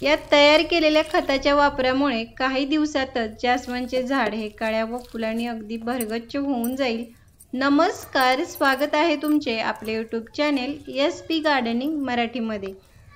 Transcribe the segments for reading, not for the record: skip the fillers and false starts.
या तयार केलेल्या खताच्या वापरामुळे काही दिवसातच जास्वंदचे झाड हे काळ्या व फुलांनी अगदी भरगच्च होऊन जाईल। नमस्कार, स्वागत आहे तुमचे आपले यूट्यूब चॅनेल SP गार्डनिंग मराठीमध्ये।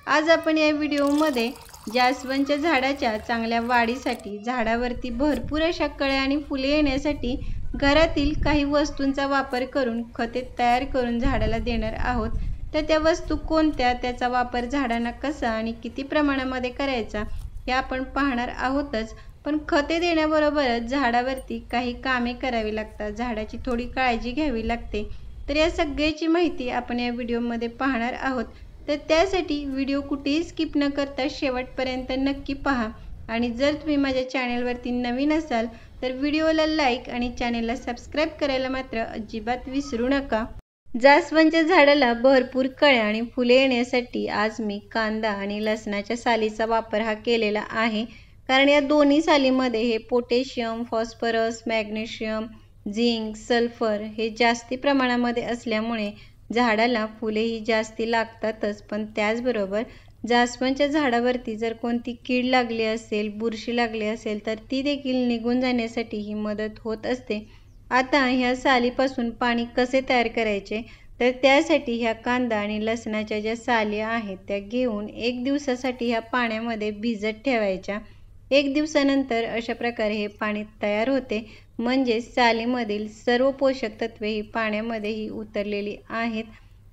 आज आपण या व्हिडिओमध्ये जास्वंदच्या झाडाच्या चांगल्या वाढीसाठी झाडावरती भरपूर अशा कळ्या आणि फुले येण्यासाठी घरातील काही वस्तूंचा वापर करून खते तयार करून झाडाला देणार आहोत। तर त्या वस्तू कोणत्या, त्याचा वापर झाडांना कसा आणि किती प्रमाणामध्ये करायचा हे आपण पाहणार आहोतच। पण खते देण्याबरोबरच झाडावरती काही कामे करावी लागतात, झाडाची थोडी काळजी घ्यावी लागते। तर या सगळ्याची माहिती आपण या व्हिडिओमध्ये पाहणार आहोत। तर त्यासाठी व्हिडिओ कुठेही स्किप न करता शेवटपर्यंत नक्की पहा। आणि जर तुम्ही माझ्या चॅनलवरती नवीन असाल तर व्हिडिओला लाईक आणि चॅनेलला सबस्क्राईब करायला मात्र अजिबात विसरू नका। जास्वंदच्या झाडाला भरपूर कळ्या आणि फुले येण्यासाठी आज मी कांदा आणि लसणाच्या सालीचा वापर हा केलेला आहे। कारण या दोन्ही सालीमध्ये हे potassium, phosphorus, magnesium, zinc, sulphur हे जास्ती प्रमाणामध्ये असल्यामुळे झाडाला फुलेही जास्ती लागतातच। पण त्याचबरोबर जास्वंदच्या झाडावरती जर कोणती कीड लागली असेल, बुरशी लागली असेल तर ती देखील निघून जाण्यासाठी ही मदत होत असते। आता ह्या सालीपासून पाणी कसे तयार करायचे, तर त्यासाठी ह्या कांदा आणि लसणाच्या ज्या साली आहेत त्या घेऊन 1 दिवसासाठी ह्या पाण्यामध्ये भिजत ठेवायच्या। 1 दिवसानंतर अशा प्रकारे हे पाणी तयार होते, म्हणजे सालीमधील सर्व पोषक तत्वे ही पाण्यामध्येही उतरलेली आहेत।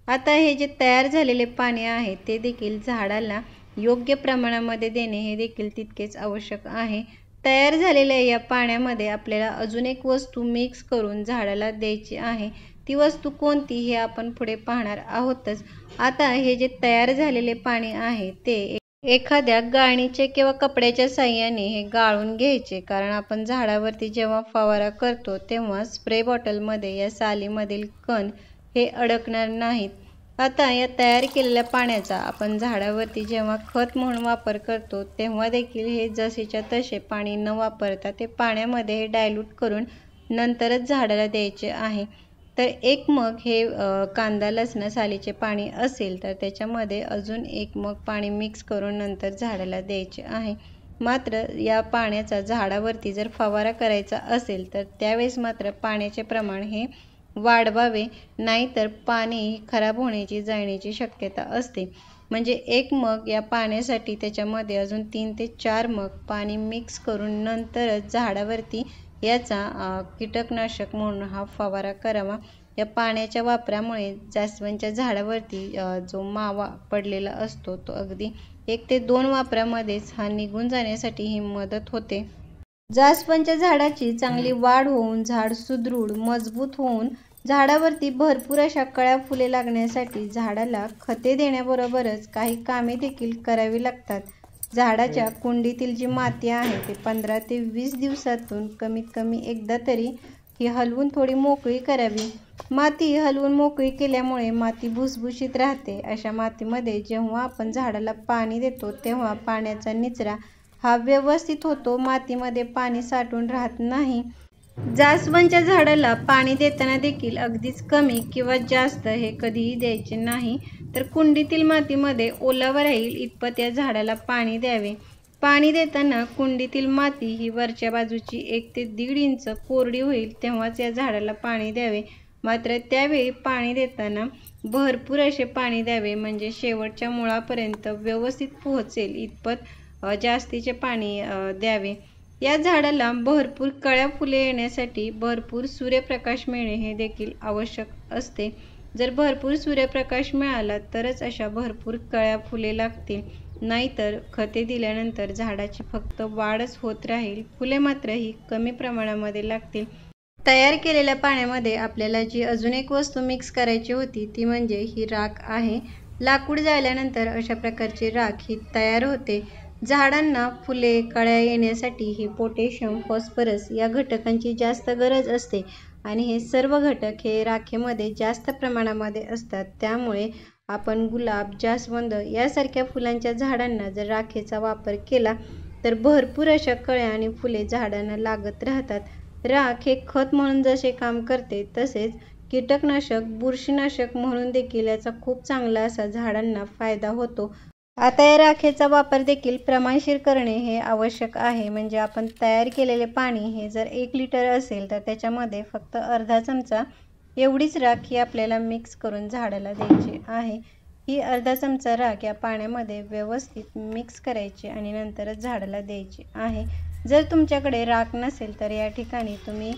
आता हे जे तयार झालेले पाणी आहे ते देखील झाडाला योग्य प्रमाणामध्ये देणे हे देखील तितकेच आवश्यक आहे। तयार झालेल्या या पाण्यामध्ये आपल्याला अजून एक वस्तू मिक्स करून झाडाला द्यायची आहे। ती वस्तू कोणती हे आपण पुढे पाहणार आहोतच। आता हे जे तयार झालेले पाणी आहे ते एखाद्या गाळणीचे किंवा कपड्याच्या साहाय्याने हे गाळून घ्यायचे। कारण आपण झाडावरती जेव्हा फवारा करतो तेव्हा स्प्रे बॉटलमध्ये या सालीमधील कण हे अडकणार नाहीत। आता या तयार केलेल्या पाण्याचा आपण झाडावरती जेव्हा खत म्हणून वापर करतो तेव्हा देखील हे जसेच्या तसे पाणी न वापरता ते पाण्यामध्ये हे डायल्यूट करून नंतरच झाडाला द्यायचे आहे। तर 1 मग हे कांदा लसणा सालीचे पाणी असेल तर त्याच्यामध्ये अजून 1 मग पाणी मिक्स करून नंतर झाडाला द्यायचे आहे। मात्र या पाण्याचा झाडावरती जर फवारा करायचा असेल तर त्यावेळेस मात्र पाण्याचे प्रमाण हे वाढवावे, नाहीतर पाणी खराब होण्याची, जळण्याची शक्यता असते। म्हणजे 1 मग या पाण्यासाठी त्याच्यामध्ये अजून 3 ते 4 मग पाणी मिक्स करून नंतरच झाडावरती याचा कीटकनाशक म्हणून हा फवारा करावा। या पाण्याच्या वापरामुळे जास्वंदच्या झाडावरती जो मावा पडलेला असतो तो अगदी 1 ते 2 वापरामध्येच हा निघून जाण्यासाठी ही मदत होते। जास्वंदच्या झाडाची चांगली वाढ होऊन झाड सुदृढ मजबूत होऊन झाडावरती भरपूर अशा कळ्या फुले लागण्यासाठी झाडाला खते देण्याबरोबरच काही कामे देखील करावी लागतात। झाडाच्या कुंडीतील जी माती आहे ते 15 ते 20 दिवसातून कमीत कमी एकदा तरी ही हलवून थोडी मोकळी करावी। माती हलवून मोकळी केल्यामुळे माती भुसभुशीत राहते। अशा मातीमध्ये जेव्हा आपण झाडाला पाणी देतो तेव्हा पाण्याचा निचरा हा व्यवस्थित होतो, मातीमध्ये पाणी साठून राहत नाही। जास्वंदच्या झाडाला पाणी देताना देखील अगदीच कमी किंवा जास्त हे कधीही द्यायचे नाही। तर कुंडीतील मातीमध्ये ओलावा राहील इतपत या झाडाला पाणी द्यावे। पाणी देताना कुंडीतील माती ही वरच्या बाजूची 1 ते 1.5 इंच कोरडी होईल तेव्हाच या झाडाला पाणी द्यावे। मात्र त्यावेळी पाणी देताना भरपूर असे पाणी द्यावे, म्हणजे शेवटच्या मुळापर्यंत व्यवस्थित पोहोचेल इतपत जास्तीचे पाणी द्यावे। या झाडाला भरपूर कळ्या फुले येण्यासाठी भरपूर सूर्यप्रकाश मिळणे हे देखील आवश्यक असते। जर भरपूर सूर्यप्रकाश मिळाला तरच अशा भरपूर कळ्या फुले लागतील, नाहीतर खते दिल्यानंतर झाडाची फक्त वाढच होत राहील, फुले मात्र ही कमी प्रमाणामध्ये लागतील। तयार केलेल्या पाण्यामध्ये आपल्याला जी अजून एक वस्तू मिक्स करायची होती ती म्हणजे ही राख आहे। लाकूड जाळल्यानंतर अशा प्रकारची राख ही तयार होते। झाडांना फुले, कळ्या येण्यासाठी हे पोटॅशियम, फॉस्फरस या घटकांची जास्त गरज असते आणि हे सर्व घटक हे राखेमध्ये जास्त प्रमाणामध्ये असतात। त्यामुळे आपण गुलाब, जास्वंद यासारख्या फुलांच्या झाडांना जर राखेचा वापर केला तर भरपूर अशा कळ्या आणि फुले झाडांना लागत राहतात। राख हे खत म्हणून जसे काम करते तसेच कीटकनाशक, बुरशीनाशक म्हणून देखील याचा खूप चांगला असा झाडांना फायदा होतो। आता या राखेचा वापर देखील प्रमाणशीर करणे हे आवश्यक आहे. म्हणजे आपण तयार केलेले पाणी हे जर 1 लिटर असेल तर त्याच्यामध्ये फक्त अर्धा चमचा एवढीच राख ही आपल्याला मिक्स करून झाडाला द्यायची आहे. ही अर्धा चमचा राख या पाण्यामध्ये व्यवस्थित मिक्स करायची आणि नंतरच झाडाला द्यायची आहे. जर तुमच्याकडे राख नसेल तर या ठिकाणी तुम्ही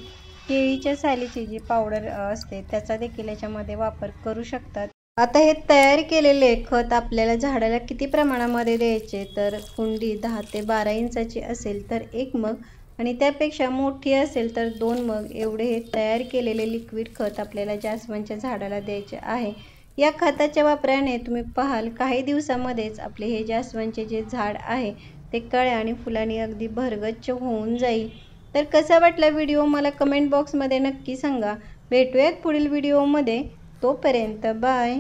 केळीच्या सालीची जी पावडर असते त्याचा देखील याच्यामध्ये वापर करू शकतात. आता हे तयार केलेले खत आपल्याला झाडाला किती प्रमाणामध्ये द्यायचे तर कुंडी 10 ते 12 इंचाची असेल तर 1 मग आणि त्यापेक्षा मोठी असेल तर 2 मग एवढे हे तयार केलेले लिक्विड खत आपल्याला जास्वंदच्या झाडाला द्यायचे आहे. या खताच्या वापराने तुम्ही पाहाल काही दिवसामध्येच आपले हे जास्वंदचे जे झाड आहे ते कळ्या आणि फुलांनी अगदी भरगच्च होऊन जाईल. तर कसा वाटला व्हिडिओ मला कमेंट बॉक्समध्ये नक्की सांगा. भेटूयात पुढील व्हिडिओमध्ये. तोपर्यंत बाय.